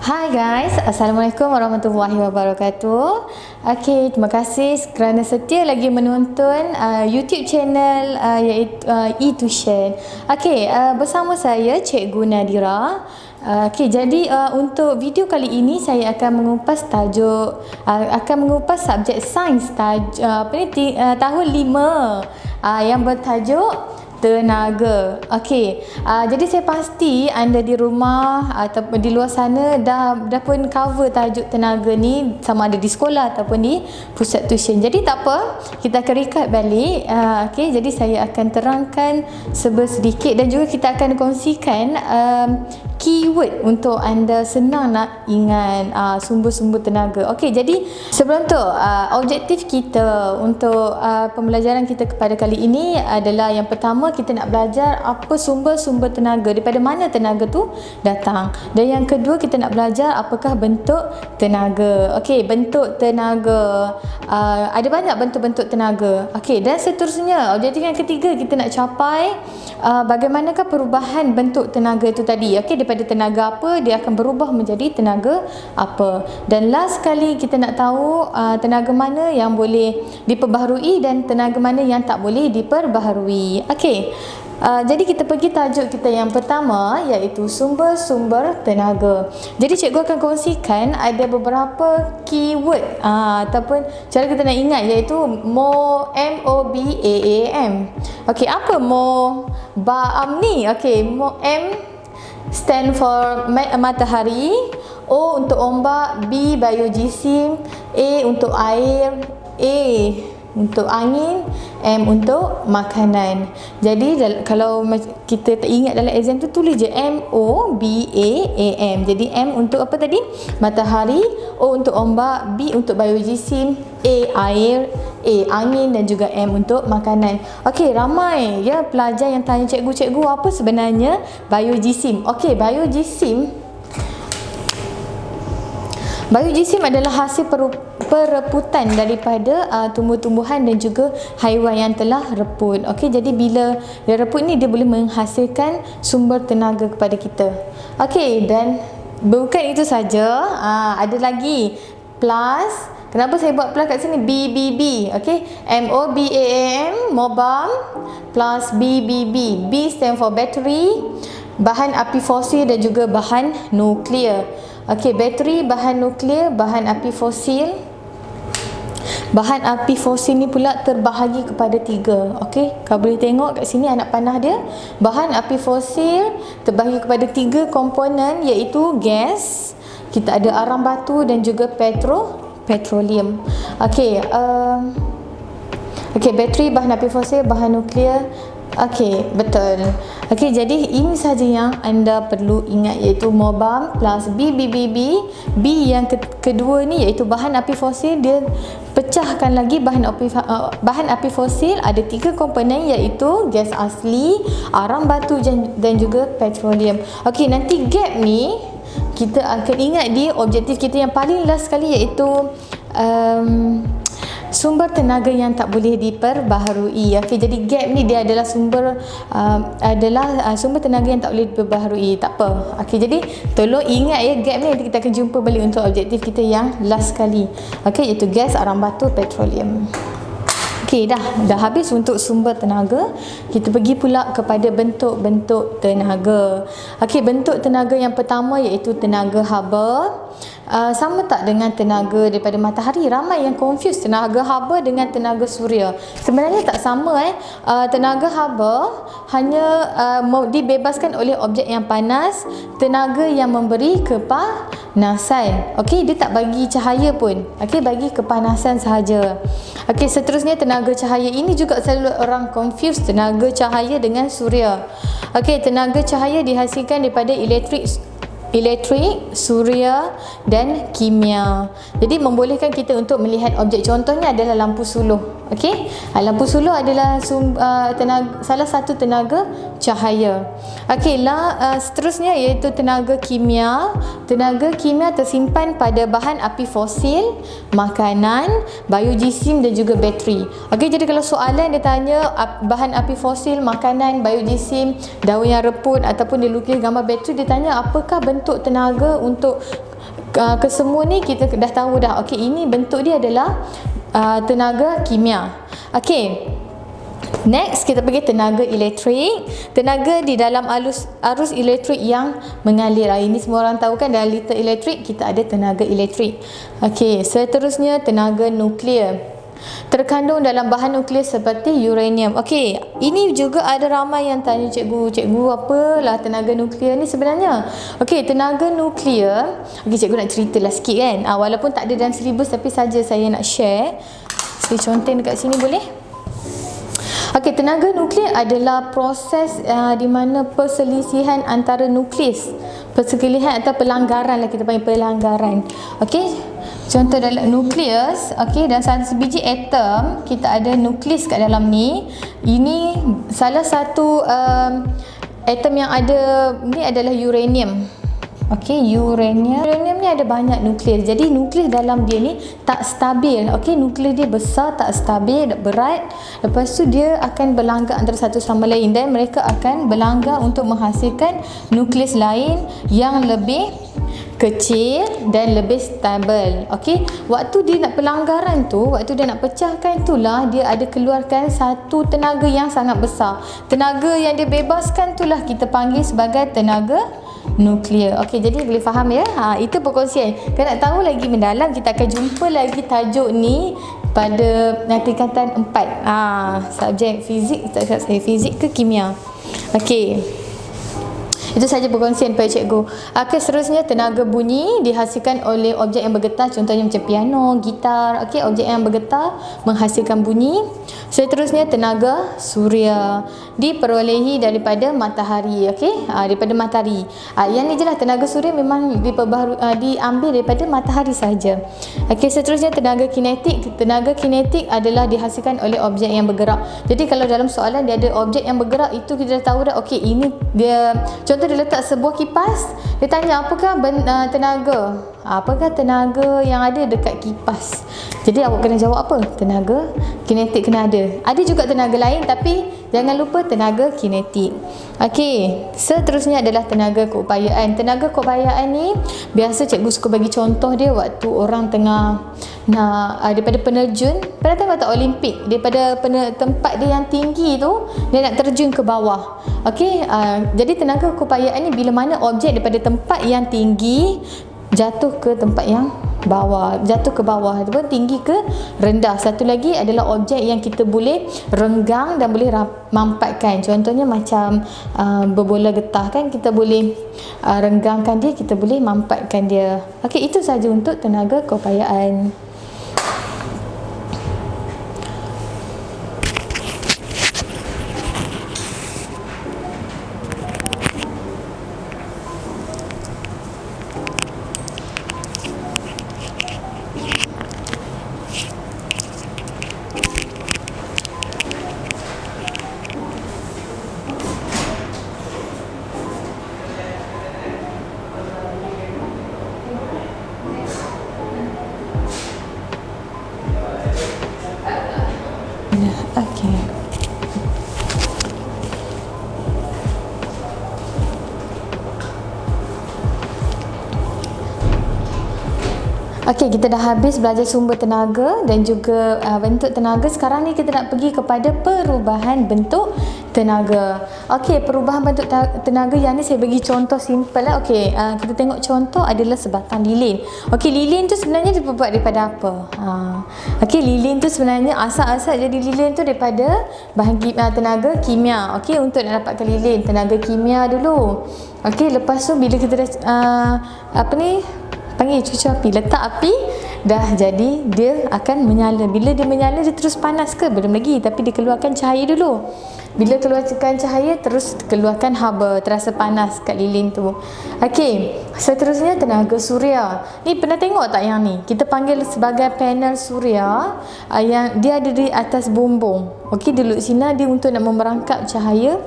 Hai guys, Assalamualaikum warahmatullahi wabarakatuh. Okay, terima kasih kerana setia lagi menonton YouTube channel iaitu e-tuition. Okay, bersama saya Cikgu Nadira. Okay, jadi untuk video kali ini saya akan mengupas tajuk, akan mengupas subjek sains tahun 5 yang bertajuk tenaga. Okey. Jadi saya pasti anda di rumah atau di luar sana dah pun cover tajuk tenaga ni, sama ada di sekolah ataupun di pusat tuition. Jadi tak apa, kita akan recap balik. Okey, jadi saya akan terangkan sedikit dan juga kita akan kongsikan keyword untuk anda senang nak ingat sumber-sumber tenaga. Okey, jadi sebelum tu objektif kita untuk pembelajaran kita kepada kali ini adalah yang pertama, kita nak belajar apa sumber-sumber tenaga, daripada mana tenaga tu datang. Dan yang kedua, kita nak belajar apakah bentuk tenaga. Okey, bentuk tenaga. Ada banyak bentuk-bentuk tenaga. Okey, dan seterusnya objektif yang ketiga, kita nak capai bagaimanakah perubahan bentuk tenaga itu tadi. Okey, daripada tenaga apa dia akan berubah menjadi tenaga apa. Dan last sekali kita nak tahu tenaga mana yang boleh diperbaharui dan tenaga mana yang tak boleh diperbaharui. Okey. Jadi kita pergi tajuk kita yang pertama, iaitu sumber-sumber tenaga. Jadi cikgu akan kongsikan ada beberapa keyword ataupun cara kita nak ingat, iaitu MOBAAM. Okey, apa MOBAAM ni? Okey, M stand for matahari, O untuk ombak, B biogesim, A untuk air, A untuk angin, M untuk makanan. Jadi kalau kita tak ingat dalam exam tu, tulis je MOBAAM. Jadi M untuk apa tadi? Matahari, O untuk ombak, B untuk biogesim, A air, A angin dan juga M untuk makanan. Okey, ramai ya pelajar yang tanya, cikgu apa sebenarnya biogesim? Okey, Biogesim adalah hasil pereputan daripada tumbuh-tumbuhan dan juga haiwan yang telah reput. Okey, jadi bila dia reput ni, dia boleh menghasilkan sumber tenaga kepada kita. Okey, dan bukan itu saja, ada lagi plus. Kenapa saya buat plus kat sini? BBB. Okey, MOBAAM, mobam, plus BBB. B stand for battery, bahan api fosil dan juga bahan nuklear. Okey, bateri, bahan nuklear, bahan api fosil. Bahan api fosil ni pula terbahagi kepada 3. Okey, kalau boleh tengok kat sini anak panah dia. Bahan api fosil terbahagi kepada 3 komponen, iaitu gas, kita ada arang batu dan juga petroleum. Okey, bateri, bahan api fosil, bahan nuklear. Okey, betul. Okey, jadi ini saja yang anda perlu ingat, iaitu mobam plus BBBB. B yang kedua ni iaitu bahan api fosil. Dia pecahkan lagi bahan api fosil ada 3 komponen, iaitu gas asli, arang batu dan juga petroleum. Okey, nanti gap ni kita akan ingat di objektif kita yang paling last sekali, iaitu sumber tenaga yang tak boleh diperbaharui. Okey, jadi gap ni dia adalah sumber tenaga yang tak boleh diperbaharui. Tak apa. Okey, jadi tolong ingat ya gap ni, nanti kita akan jumpa balik untuk objektif kita yang last sekali. Okey, iaitu gas, arang batu, petroleum. Okey, dah habis untuk sumber tenaga. Kita pergi pula kepada bentuk-bentuk tenaga. Okey, bentuk tenaga yang pertama iaitu tenaga haba. Sama tak dengan tenaga daripada matahari? Ramai yang confuse tenaga haba dengan tenaga suria. Sebenarnya tak sama. Tenaga haba hanya dibebaskan oleh objek yang panas, tenaga yang memberi kepanasan. Okey, dia tak bagi cahaya pun. Okey, bagi kepanasan sahaja. Okey, seterusnya tenaga cahaya. Ini juga selalu orang confuse tenaga cahaya dengan suria. Okey, tenaga cahaya dihasilkan daripada elektrik, suria dan kimia. Jadi membolehkan kita untuk melihat objek. Contohnya adalah lampu suluh. Okey, lampu suluh adalah salah satu tenaga cahaya. Okey, seterusnya iaitu tenaga kimia. Tenaga kimia tersimpan pada bahan api fosil, makanan, biogesim dan juga bateri. Okey, jadi kalau soalan dia tanya bahan api fosil, makanan, biogesim, daun yang reput ataupun dia lukis gambar bateri, dia tanya apakah bentuk tenaga untuk kesemua ni kita dah tahu dah. Okey, ini bentuk dia adalah tenaga kimia. Okey, next kita pergi tenaga elektrik. Tenaga di dalam arus elektrik yang mengalir. Ini semua orang tahu kan, dalam liter elektrik kita ada tenaga elektrik. Okey, seterusnya tenaga nuklear. Terkandung dalam bahan nuklear seperti uranium. Okey, ini juga ada ramai yang tanya cikgu apalah tenaga nuklear ni sebenarnya. Okey, tenaga nuklear, okey cikgu nak ceritalah sikit kan. Walaupun tak ada dalam silibus tapi saja saya nak share. Saya conteng dekat sini boleh? Okey, tenaga nuklear adalah proses di mana perselisihan antara nukleus. Perselisihan atau pelanggaran lah, kita panggil pelanggaran. Okey. Contoh dalam nukleus, okey, dan satu biji atom kita ada nukleus kat dalam ni. Ini salah satu atom yang ada ni adalah uranium. Okey, uranium ni ada banyak nukleus. Jadi nukleus dalam dia ni tak stabil. Okey, nukleus dia besar, tak stabil, berat. Lepas tu dia akan berlanggar antara satu sama lain dan mereka akan berlanggar untuk menghasilkan nukleus lain yang lebih kecil dan lebih stabil. Okey, waktu dia nak pelanggaran tu, waktu dia nak pecahkan itulah dia ada keluarkan satu tenaga yang sangat besar. Tenaga yang dia bebaskan itulah kita panggil sebagai tenaga nuklear. Okey, jadi boleh faham ya? Itu perkongsian. Kalau nak tahu lagi mendalam, kita akan jumpa lagi tajuk ni pada tingkatan 4. Subjek fizik, tak silap saya, fizik ke kimia. Okey. Itu saja perkongsian pada cikgu. Okey, seterusnya tenaga bunyi dihasilkan oleh objek yang bergetar, contohnya macam piano, gitar. Okey, objek yang bergetar menghasilkan bunyi. Seterusnya tenaga suria diperolehi daripada matahari. Okey, daripada matahari. Yang ni jelah tenaga suria memang diambil daripada matahari saja. Okey, seterusnya tenaga kinetik. Tenaga kinetik adalah dihasilkan oleh objek yang bergerak. Jadi kalau dalam soalan dia ada objek yang bergerak, itu kita dah tahu dah. Okey, ini dia contoh dia letak sebuah kipas, dia tanya apakah tenaga, apakah tenaga yang ada dekat kipas. Jadi awak kena jawab apa? Tenaga kinetik kena ada. Ada juga tenaga lain tapi jangan lupa tenaga kinetik. Okey, seterusnya adalah tenaga keupayaan. Tenaga keupayaan ni biasa cikgu suka bagi contoh dia waktu orang tengah nak daripada penerjun, pernah tengok tak Olimpik, daripada tempat dia yang tinggi tu dia nak terjun ke bawah. Okey, jadi tenaga keupayaan ni bila mana objek daripada tempat yang tinggi jatuh ke tempat yang bawah, jatuh ke bawah ataupun tinggi ke rendah. Satu lagi adalah objek yang kita boleh renggang dan boleh mampatkan. Contohnya macam berbola getah kan, kita boleh renggangkan dia, kita boleh mampatkan dia. Okey, itu saja untuk tenaga keupayaan. Okey. Okey, kita dah habis belajar sumber tenaga dan juga bentuk tenaga. Sekarang ni kita nak pergi kepada perubahan bentuk tenaga. Okey, perubahan bentuk tenaga yang ni saya bagi contoh simple lah. Okey, kita tengok contoh adalah sebatang lilin. Okey, lilin tu sebenarnya dibuat daripada apa? Okey, lilin tu sebenarnya asal-asal jadi lilin tu daripada bahan tenaga kimia. Okey, untuk nak dapatkan lilin, tenaga kimia dulu. Okey, lepas tu bila kita dah panggil cucu api, letak api, dah jadi dia akan menyala. Bila dia menyala, dia terus panas ke? Belum lagi, tapi dia keluarkan cahaya dulu. Bila keluarkan cahaya, terus keluarkan haba, terasa panas kat lilin tu. Okey, seterusnya tenaga suria. Ni pernah tengok tak yang ni? Kita panggil sebagai panel suria, yang dia ada di atas bumbung. Okey, duduk sini dia untuk nak memerangkap cahaya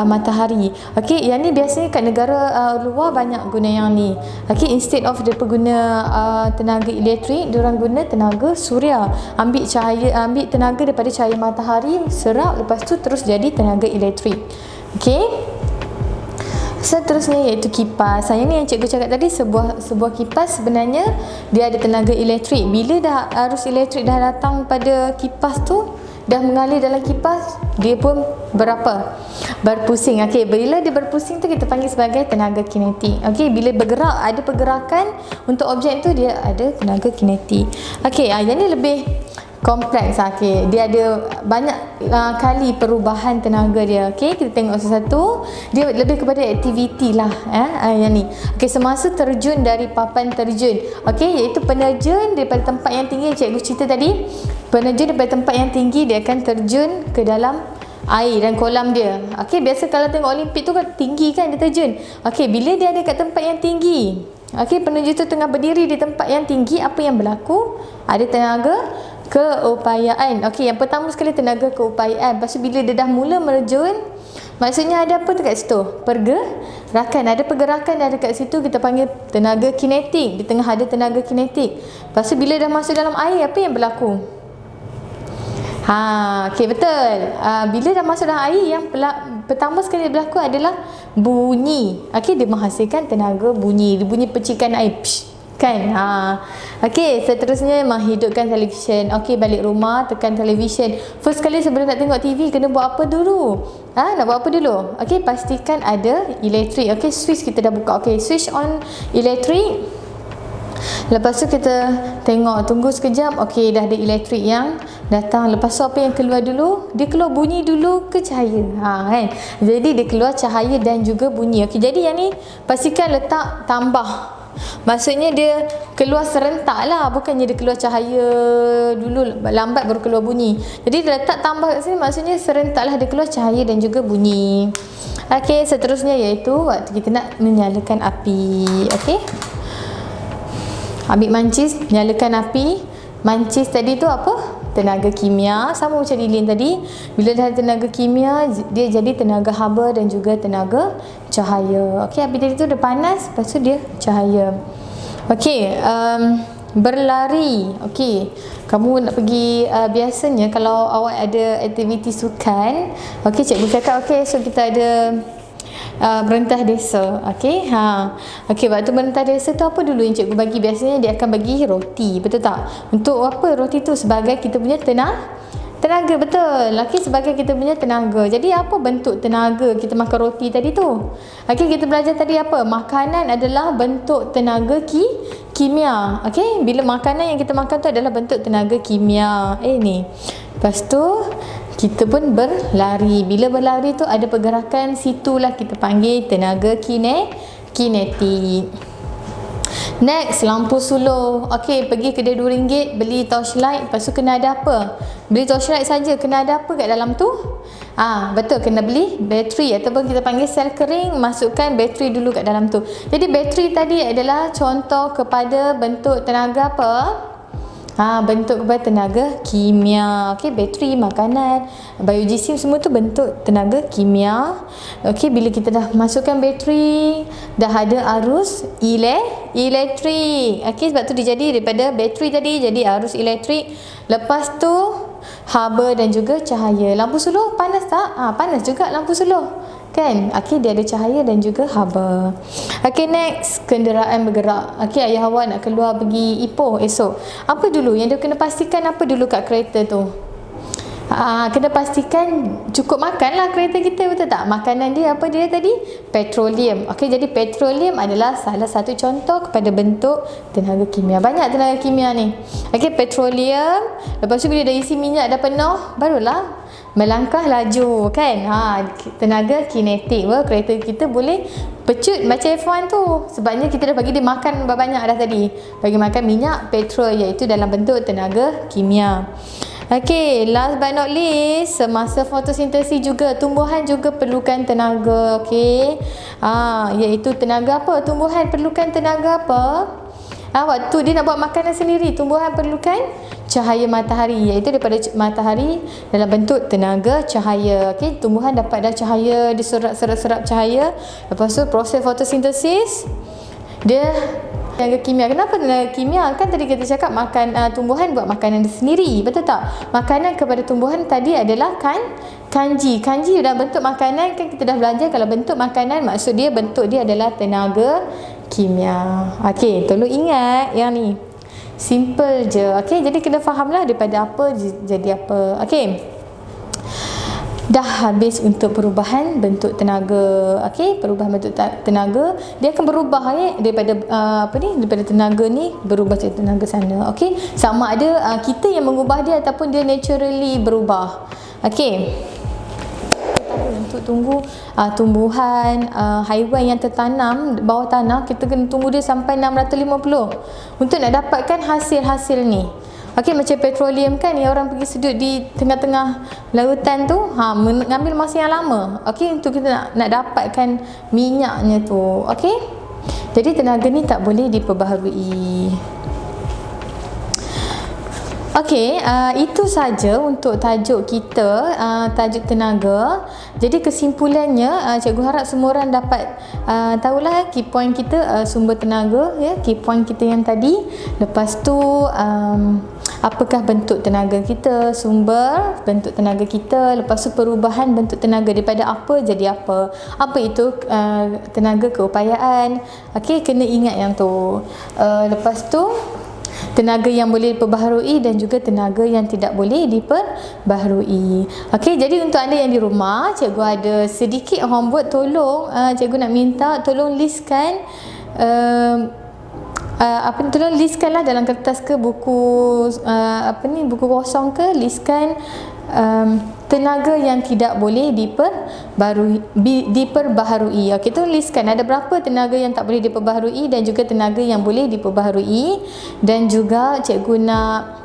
matahari. Okey, yang ni biasanya kat negara luar banyak guna yang ni. Okey, instead of dia guna tenaga elektrik, dia orang guna tenaga suria. Ambil tenaga daripada cahaya matahari, serap, lepas tu terus jadi tenaga elektrik. Okey. Seterusnya iaitu kipas. Yang ni yang cikgu cakap tadi, sebuah kipas sebenarnya dia ada tenaga elektrik. Bila dah arus elektrik dah datang pada kipas tu, dah mengalir dalam kipas, dia pun berpusing. Okey, bila dia berpusing tu kita panggil sebagai tenaga kinetik. Okey, bila bergerak, ada pergerakan untuk objek tu, dia ada tenaga kinetik. Okey, yang ni lebih kompleks. Okey, dia ada banyak kali perubahan tenaga dia. Okey, kita tengok satu-satu. Dia lebih kepada aktiviti lah yang ni. Okey, semasa terjun dari papan terjun. Okey, iaitu penerjun daripada tempat yang tinggi, cikgu cerita tadi. Penerjun daripada tempat yang tinggi, dia akan terjun ke dalam air dan kolam dia. Okey, biasa kalau tengok Olimpik tu kan tinggi kan dia terjun. Okey, bila dia ada kat tempat yang tinggi, okey, penerjun tu tengah berdiri di tempat yang tinggi, apa yang berlaku? Ada tenaga keupayaan. Okey, yang pertama sekali tenaga keupayaan. Lepas tu bila dia dah mula merjun, maksudnya ada apa tu kat situ? Pergerakan. Ada pergerakan dah ada kat situ, kita panggil tenaga kinetik. Di tengah ada tenaga kinetik. Lepas tu bila dah masuk dalam air, apa yang berlaku? Okey, betul. Bila dah masuk dalam air, yang pertama sekali berlaku adalah bunyi. Okey, dia menghasilkan tenaga bunyi. Dia bunyi percikan air. Psh, kan? Okey, seterusnya menghidupkan televisyen. Okey, balik rumah tekan televisyen. First kali sebelum nak tengok TV kena buat apa dulu? Nak buat apa dulu? Okey, pastikan ada elektrik. Okey, switch kita dah buka. Okey, switch on elektrik. Lepas tu kita tengok, tunggu sekejap. Okey, dah ada elektrik yang datang. Lepas tu apa yang keluar dulu? Dia keluar bunyi dulu ke cahaya? Kan? Jadi dia keluar cahaya dan juga bunyi. Okey, jadi yang ni pastikan letak tambah. Maksudnya dia keluar serentak lah, bukannya dia keluar cahaya dulu lambat baru keluar bunyi. Jadi dia letak tambah kat sini, maksudnya serentak lah dia keluar cahaya dan juga bunyi. Okey, seterusnya iaitu waktu kita nak menyalakan api. Okey, ambil mancis, nyalakan api. Mancis tadi tu apa? Tenaga kimia. Sama macam lilin tadi. Bila dah ada tenaga kimia, dia jadi tenaga haba dan juga tenaga cahaya. Okey, api tadi tu dah panas, lepas tu dia cahaya. Okey, berlari. Okey, kamu nak pergi, biasanya kalau awak ada aktiviti sukan, okey, cikgu cakap okey, so kita ada berentah desa. Okey, okey, waktu berentah desa tu apa dulu yang cikgu bagi? Biasanya dia akan bagi roti, betul tak? Untuk apa roti tu? Sebagai kita punya tenaga, betul. Okey, sebagai kita punya tenaga. Jadi apa bentuk tenaga kita makan roti tadi tu? Okey, kita belajar tadi apa? Makanan adalah bentuk tenaga kimia. Okey, bila makanan yang kita makan tu adalah bentuk tenaga kimia. Ni. Lepas tu kita pun berlari. Bila berlari tu ada pergerakan, situlah kita panggil tenaga kinetik. Next, lampu suluh. Okey, pergi kedai RM2 beli torchlight. Lepas tu kena ada apa? Beli torchlight saja, kena ada apa kat dalam tu? Betul, kena beli bateri ataupun kita panggil sel kering. Masukkan bateri dulu kat dalam tu. Jadi bateri tadi adalah contoh kepada bentuk tenaga apa? Bentuk kepada tenaga kimia. Okey, bateri, makanan, biogesim, semua tu bentuk tenaga kimia. Okey, bila kita dah masukkan bateri, dah ada arus elektrik. Okey, sebab tu dia jadi daripada bateri tadi jadi arus elektrik. Lepas tu haba dan juga cahaya. Lampu suluh panas tak? Panas juga lampu suluh. Kan? Okey, dia ada cahaya dan juga haba. Okey, next, kenderaan bergerak. Okey, ayah awak nak keluar pergi Ipoh esok. Apa dulu yang dia kena pastikan, apa dulu kat kereta tu? Kena pastikan cukup makan lah kereta kita, betul tak? Makanan dia apa dia tadi? Petroleum. Okey, jadi petroleum adalah salah satu contoh kepada bentuk tenaga kimia. Banyak tenaga kimia ni. Okey, petroleum. Lepas tu bila dah isi minyak dah penuh, barulah melangkah laju, kan? Tenaga kinetik. Kereta kita boleh pecut macam F1 tu. Sebabnya kita dah bagi dia makan banyak dah tadi. Bagi makan minyak petrol, iaitu dalam bentuk tenaga kimia. Okey, last but not least, semasa fotosintesis juga tumbuhan juga perlukan tenaga. Okey, iaitu tenaga apa? Tumbuhan perlukan tenaga apa? Waktu dia nak buat makanan sendiri, tumbuhan perlukan cahaya matahari, iaitu daripada matahari dalam bentuk tenaga cahaya. Okey, tumbuhan dapat dah cahaya, dia serap cahaya. Lepas tu proses fotosintesis, dia Tenaga kimia. Kenapa tenaga kimia? Kan tadi kita cakap tumbuhan buat makanan dia sendiri, betul tak? Makanan kepada tumbuhan tadi adalah kanji. Kanji dalam bentuk makanan, kan kita dah belajar kalau bentuk makanan maksud dia bentuk dia adalah tenaga kimia. Okey, tolong ingat yang ni. Simple je. Okey, jadi kena fahamlah daripada apa jadi apa. Okey. Dah habis untuk perubahan bentuk tenaga. Okey, perubahan bentuk tenaga, dia akan berubah daripada daripada tenaga ni berubah ke tenaga sana. Okey, sama ada kita yang mengubah dia ataupun dia naturally berubah. Okey. Untuk tumbuhan, haiwan yang tertanam bawah tanah, kita kena tunggu dia sampai 650 untuk nak dapatkan hasil-hasil ni. Okey, macam petroleum kan, yang orang pergi sedut di tengah-tengah lautan tu, mengambil masa yang lama. Okey, untuk kita nak dapatkan minyaknya tu. Okey, jadi tenaga ni tak boleh diperbaharui. Okey, itu saja untuk tajuk kita, tajuk tenaga. Jadi kesimpulannya, cikgu harap semua orang dapat tahulah key point kita, sumber tenaga, ya, key point kita yang tadi. Lepas tu apakah bentuk tenaga kita, sumber bentuk tenaga kita, lepas tu perubahan bentuk tenaga daripada apa jadi apa. Apa itu tenaga keupayaan. Okey, kena ingat yang tu. Lepas tu tenaga yang boleh diperbaharui dan juga tenaga yang tidak boleh diperbaharui. Okey, jadi untuk anda yang di rumah, cikgu ada sedikit homework. Tolong cikgu nak minta tolong listkan tolong listkanlah dalam kertas ke buku buku kosong ke, listkan tenaga yang tidak boleh diperbaharui. Okey, tu listkan ada berapa tenaga yang tak boleh diperbaharui dan juga tenaga yang boleh diperbaharui, dan juga cikgu nak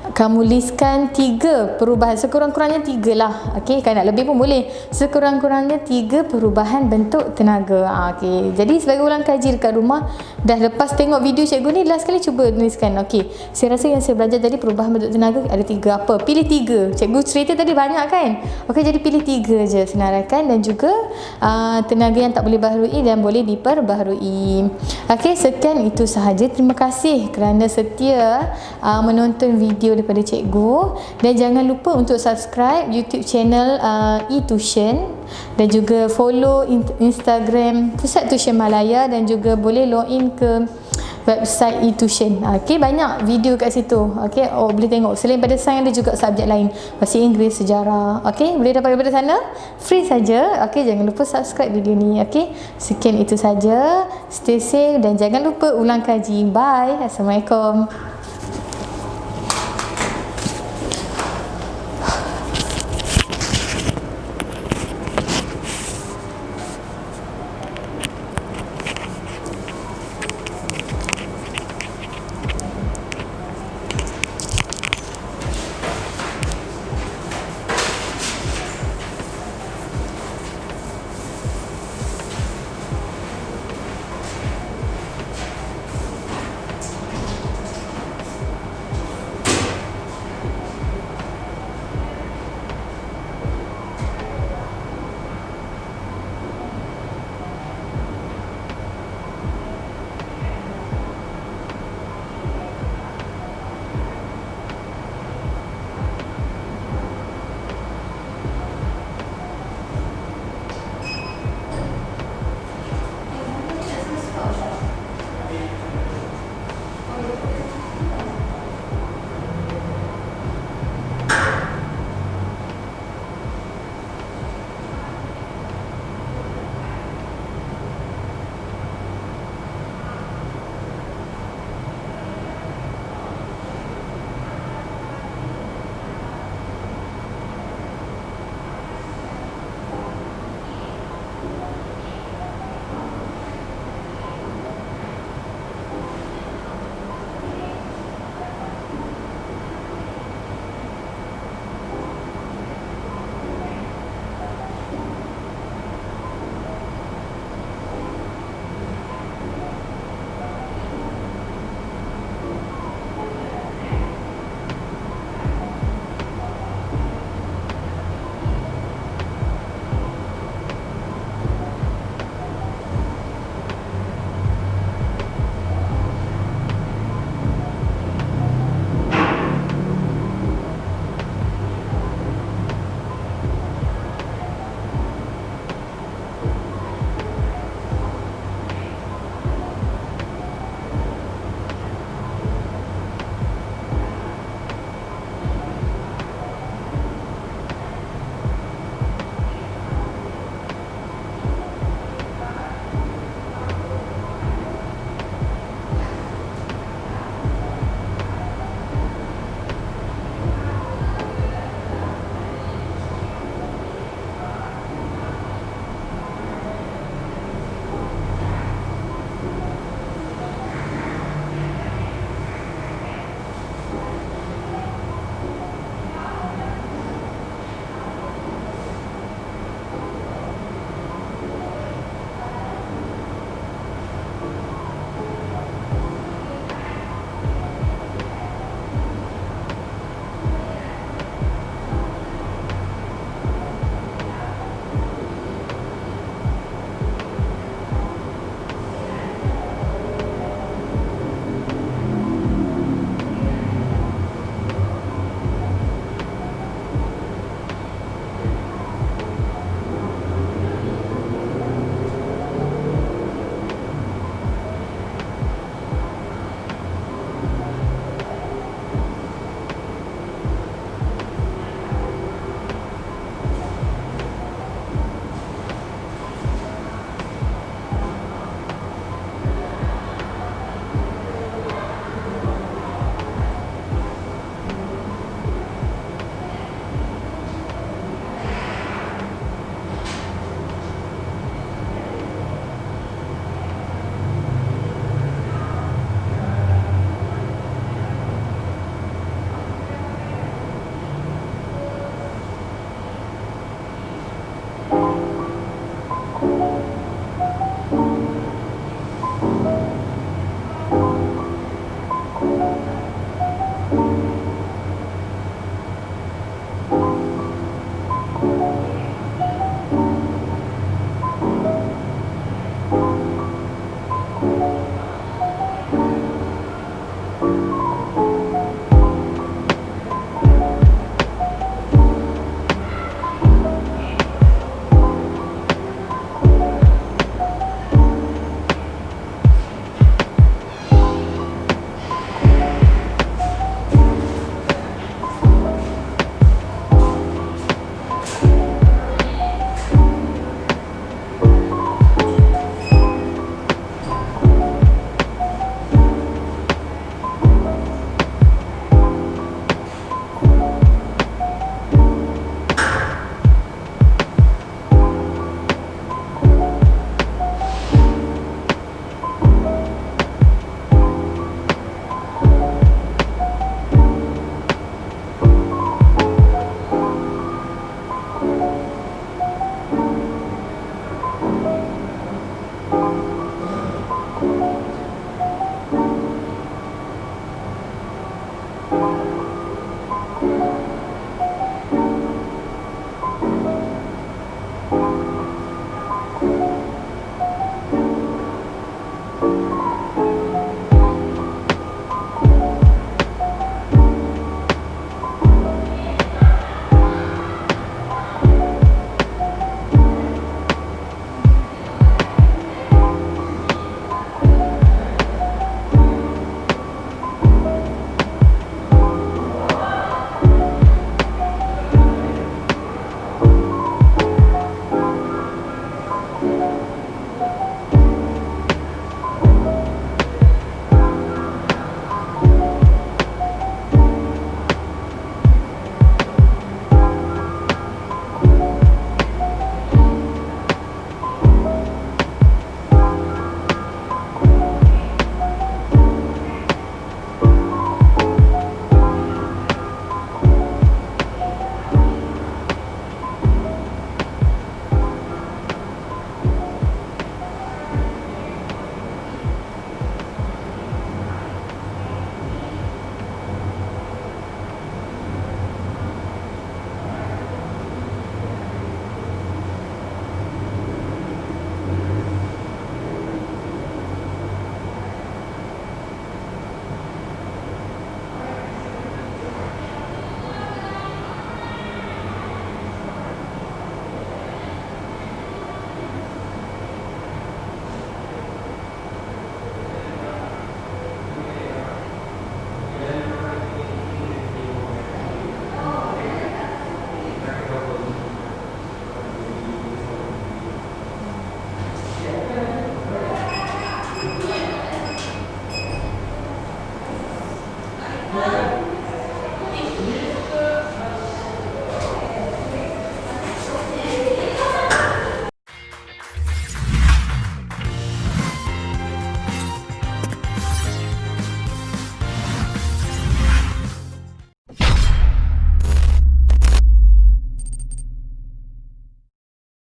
kamu listkan 3 perubahan, sekurang-kurangnya 3 lah. Okey, kalau nak lebih pun boleh. Sekurang-kurangnya 3 perubahan bentuk tenaga. Okey, jadi sebagai ulang kaji dekat rumah, dah lepas tengok video cikgu ni, last kali cuba tuliskan. Okey, saya rasa yang saya belajar tadi perubahan bentuk tenaga ada 3 apa? Pilih 3. Cikgu cerita tadi banyak kan? Okey, jadi pilih 3 je, senaraikan, dan juga tenaga yang tak boleh diperbaharui dan boleh diperbaharui. Okey, sekian itu sahaja. Terima kasih kerana setia menonton video daripada cikgu, dan jangan lupa untuk subscribe YouTube channel eTution, dan juga follow Instagram Pusat Tuition Malaya, dan juga boleh login ke website eTution. Okey, banyak video kat situ. Okey, boleh tengok. Selain pada sains ada juga subjek lain, bahasa Inggeris, sejarah. Okey, boleh dapat daripada sana, free saja. Okey, jangan lupa subscribe video ni. Okey, sekian itu saja. Stay safe dan jangan lupa ulang kaji. Bye. Assalamualaikum.